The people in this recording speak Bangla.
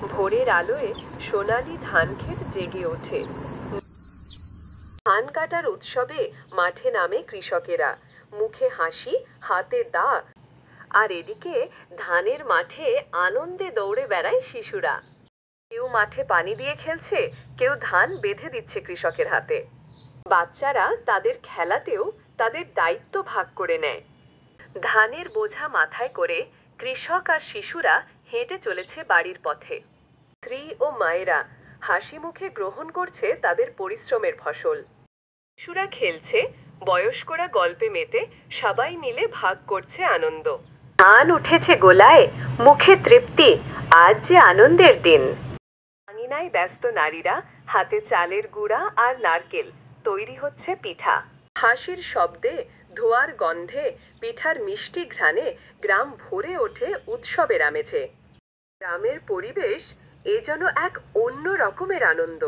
ভোরের আলোয় সোনালি ধানক্ষেত জেগে ওঠে। ধান কাটার উৎসবে মাঠে নামে কৃষকেরা, মুখে হাসি, হাতে দা। আর এদিকে ধানের মাঠে আনন্দে দৌড়ে বেড়ায় শিশুরা। কেউ মাঠে পানি দিয়ে খেলছে, কেউ ধান বেঁধে দিচ্ছে কৃষকের হাতে। বাচ্চারা তাদের খেলাতেও তাদের দায়িত্ব ভাগ করে নেয়। ধানের বোঝা মাথায় করে কৃষক আর শিশুরা হেঁটে চলেছে বাড়ির পথে। স্ত্রী ও মায়েরা হাসি মুখে গ্রহণ করছে তাদের পরিশ্রমের ফসল। শিশুরা খেলছে, বয়স্করা গল্পে মেতে সবাই মিলে ভাগ করছে আনন্দ। ধান উঠেছে গোলায়, মুখে তৃপ্তি, আজ যে আনন্দের দিন। আঙিনায় ব্যস্ত নারীরা, হাতে চালের গুঁড়া আর নারকেল, তৈরি হচ্ছে পিঠা। হাসির শব্দে, ধোঁয়ার গন্ধে, পিঠার মিষ্টি ঘ্রাণে গ্রাম ভরে ওঠে উৎসবের আমেজে। গ্রামের পরিবেশ এ যেন এক অন্য রকমের আনন্দ।